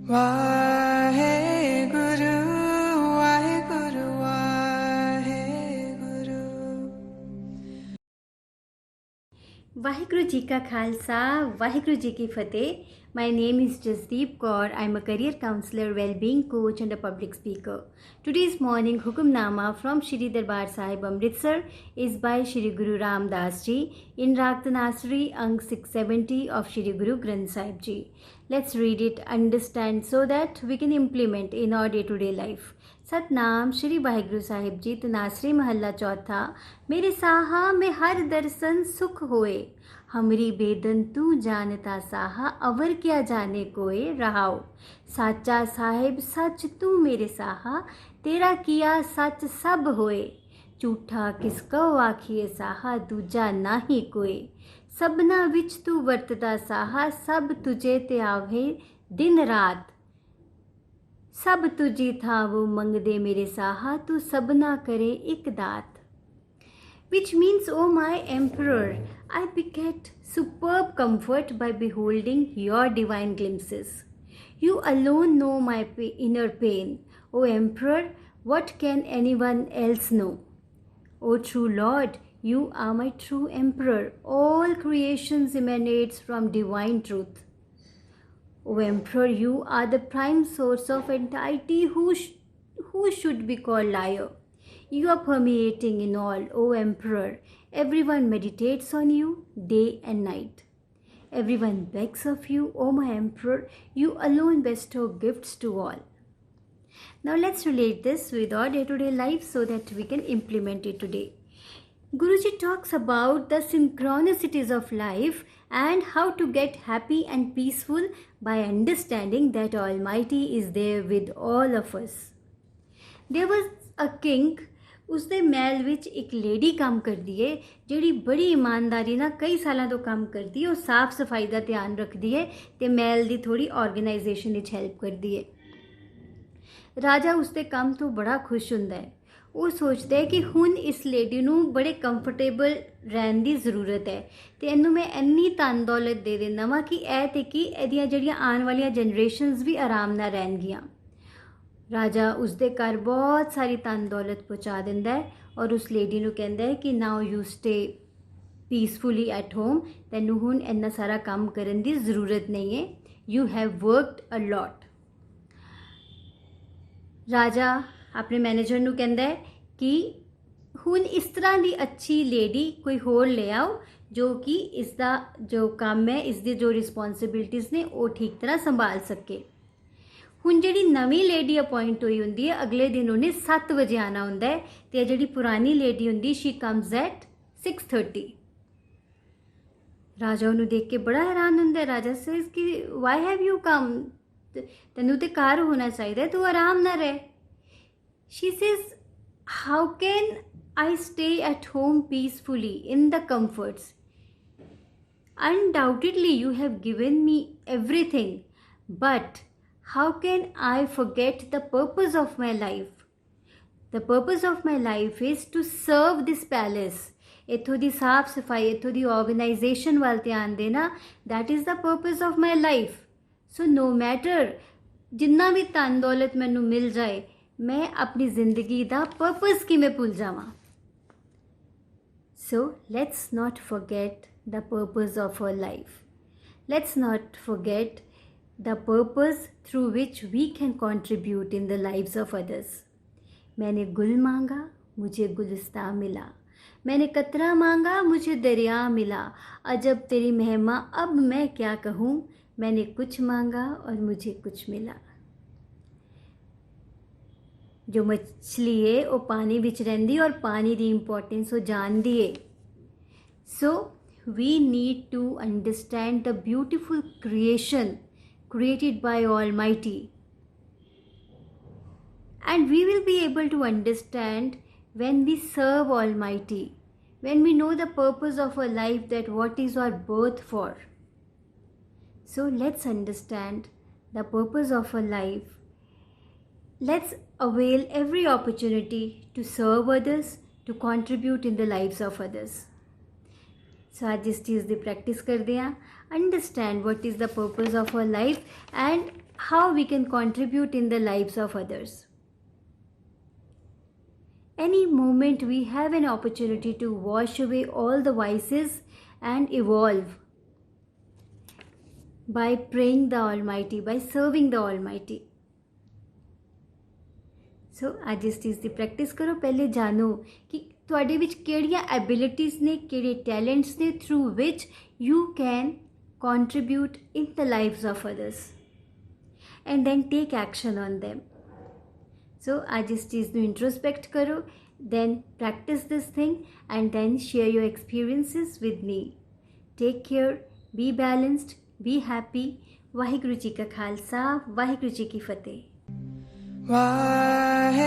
ਵਾਹਿਗੁਰੂ ਵਾਹਿਗੁਰੂ ਵਾਹਿਗੁਰੂ वाहिगुरु जी का खालसा वाहिगुरु जी की फतेह. My name is Jasdeep Kaur. I am a career counselor, well-being coach and a public speaker. Today's morning Hukamnama from Shri Darbar Sahib Amritsar is by Shri Guru Ram Das Ji in Raag Tanasri Ang 670 of Shri Guru Granth Sahib Ji. Let's read it, understand so that we can implement in our day-to-day life. Satnam Shri Waheguru Sahib जी. तनासरी महला चौथा. मेरे साहा में हर दर्शन सुख होए, हमरी बेदन तू जानता साहा, अवर क्या जाने कोए रहाओ. साचा साहिब सच तू मेरे साहा, तेरा किया सच सब होए. झूठा किसको आखिए साहा, दूजा नाही कोए. सबना विच तू वरतदा साहा, सब तुझे ते आवे दिन रात. सब तुझी था वो मंगदे मेरे साहा, तू सबना करे एक दात. Which means, O my emperor, I beget superb comfort by beholding your divine glimpses. You alone know my inner pain. O emperor, what can anyone else know? O true Lord, you are my true emperor. All creations emanates from divine truth. O Emperor, you are the prime source of entirety who should be called liar. You are permeating in all, O Emperor. Everyone meditates on you day and night. Everyone begs of you, O my Emperor. You alone bestow gifts to all. Now let's relate this with our day-to-day life so that we can implement it today. Guruji talks about the synchronicities of life and how to get happy and peaceful by understanding that Almighty is there with all of us. There was a king, ਉਸਦੇ ਮਹਿਲ ਵਿੱਚ ਇੱਕ lady ਕੰਮ ਕਰਦੀ ਹੈ ਜਿਹੜੀ ਬੜੀ ਇਮਾਨਦਾਰੀ ਨਾਲ ਕਈ ਸਾਲਾਂ ਤੋਂ ਕੰਮ ਕਰਦੀ ਹੈ. ਉਹ ਸਾਫ਼ ਸਫਾਈ ਦਾ ਧਿਆਨ ਰੱਖਦੀ ਹੈ ਤੇ ਮਹਿਲ ਦੀ ਥੋੜੀ ਆਰਗੇਨਾਈਜੇਸ਼ਨ ਵਿੱਚ ਹੈਲਪ ਕਰਦੀ ਹੈ. ਰਾਜਾ ਉਸਦੇ ਕੰਮ ਤੋਂ ਬੜਾ ਖੁਸ਼ ਹੁੰਦਾ ਹੈ. ਉਹ ਸੋਚਦਾ ਹੈ ਕਿ ਹੁਣ ਇਸ ਲੇਡੀ ਨੂੰ ਬੜੇ ਕੰਫਰਟੇਬਲ ਰਹਿਣ ਦੀ ਜ਼ਰੂਰਤ ਹੈ ਤੇ ਇਹਨੂੰ ਮੈਂ ਇੰਨੀ ਧਨ ਦੌਲਤ ਦੇ ਦਿੰਦਾ ਵਾਂ ਕਿ ਇਹ ਤੇ ਕਿ ਇਹਦੀਆਂ ਜਿਹੜੀਆਂ ਆਉਣ ਵਾਲੀਆਂ ਜਨਰੇਸ਼ਨਸ ਵੀ ਆਰਾਮ ਨਾਲ ਰਹਿਣਗੀਆਂ. ਰਾਜਾ ਉਸਦੇ ਘਰ ਬਹੁਤ ਸਾਰੀ ਧਨ ਦੌਲਤ ਪਹੁੰਚਾ ਦਿੰਦਾ ਹੈ ਔਰ ਉਸ ਲੇਡੀ ਨੂੰ ਕਹਿੰਦਾ ਹੈ ਕਿ now you stay peacefully at home. ਤੈਨੂੰ ਹੁਣ ਇੰਨਾ ਸਾਰਾ ਕੰਮ ਕਰਨ ਦੀ ਜ਼ਰੂਰਤ ਨਹੀਂ ਹੈ. ਯੂ ਹੈਵ ਵਰਕਡ ਅ ਲੋਟ. ਰਾਜਾ ਆਪਣੇ ਮੈਨੇਜਰ ਨੂੰ ਕਹਿੰਦਾ ਹੈ ਕਿ ਹੁਣ ਇਸ ਤਰ੍ਹਾਂ ਦੀ ਅੱਛੀ ਲੇਡੀ ਕੋਈ ਹੋਰ ਲੈ ਆਓ ਜੋ ਕਿ ਇਸ ਦਾ ਜੋ ਕੰਮ ਹੈ, ਇਸ ਦੀ ਜੋ ਰਿਸਪੌਂਸਿਬਿਲਟੀਜ਼ ਨੇ ਉਹ ਠੀਕ ਤਰ੍ਹਾਂ ਸੰਭਾਲ ਸਕੇ. ਹੁਣ ਜਿਹੜੀ ਨਵੀਂ ਲੇਡੀ ਅਪਾਇੰਟ ਹੋਈ ਹੁੰਦੀ ਹੈ ਅਗਲੇ ਦਿਨ ਉਹਨੇ 7 ਵਜੇ ਆਉਣਾ ਹੁੰਦਾ ਹੈ ਅਤੇ ਜਿਹੜੀ ਪੁਰਾਣੀ ਲੇਡੀ ਹੁੰਦੀ ਸ਼ੀ ਕਮਸ ਐਟ 6:30. ਰਾਜਾ ਉਹਨੂੰ ਦੇਖ ਕੇ ਬੜਾ ਹੈਰਾਨ ਹੁੰਦਾ ਹੈ. ਰਾਜਾ ਸੇਜ਼ ਕਿ ਵਾਈ ਹੈਵ ਯੂ ਕਮ, ਤੈਨੂੰ ਤੇ ਘਰ ਹੋਣਾ ਚਾਹੀਦਾ, ਤੂੰ ਆਰਾਮ ਨਾਲ ਰਹਿ. She says, how can I stay at home peacefully in the comforts? Undoubtedly, you have given me everything, but how can I forget the purpose of my life? The purpose of my life is to serve this palace. ਇੱਥੋਂ ਦੀ ਸਾਫ ਸਫਾਈ, ਇੱਥੋਂ ਦੀ organisation ਵੱਲ ਧਿਆਨ ਦੇਣਾ, that is the purpose of my life. So no matter ਜਿੰਨਾ ਵੀ ਧਨ ਦੌਲਤ ਮੈਨੂੰ ਮਿਲ ਜਾਏ, ਮੈਂ ਆਪਣੀ ਜ਼ਿੰਦਗੀ ਦਾ ਪਰਪਸ ਕਿਵੇਂ ਭੁੱਲ ਜਾਵਾਂ. So let's not forget the purpose of our life. Let's not forget the purpose through which we can contribute in the lives of others. मैंने गुल मांगा मुझे गुलिस्तां मिला, मैंने कतरा मांगा मुझे दरिया मिला. अजब तेरी महिमा अब मैं क्या कहूँ, मैंने कुछ मांगा और मुझे कुछ मिला. जो मछली है वो पानी विच रहिंदी और पानी की इंपॉर्टेंस वो जानती है. So we need to understand the beautiful creation created by Almighty, and we will be able to understand when we serve Almighty, when we know the purpose of our life, that what is our birth for. So let's understand the purpose of our life. Let's avail every opportunity to serve others, to contribute in the lives of others. So आज इस चीज़ की practice करते हैं. Understand what is the purpose of our life and how we can contribute in the lives of others. Any moment we have an opportunity to wash away all the vices and evolve by praying the Almighty, by serving the Almighty. ਸੋ ਅੱਜ ਇਸ ਚੀਜ਼ ਦੀ practice ਕਰੋ। ਪਹਿਲੇ ਜਾਣੋ ਕਿ ਤੁਹਾਡੇ ਵਿੱਚ ਕਿਹੜੀਆਂ ਐਬਿਲਿਟੀਜ਼ ਨੇ, ਕਿਹੜੇ ਟੈਲੈਂਟਸ ਨੇ through which you can contribute in the lives of others, and then take action on them. So आज इस चीज़ ਨੂੰ introspect करो, then practice this thing and then share your experiences with me. Take care, be balanced, be happy. Waheguru ji ਕਾ ਖਾਲਸਾ, ਵਾਹਿਗੁਰੂ ਜੀ ਕੀ ਫਤਿਹ। ਵਾਹਿਗੁਰੂ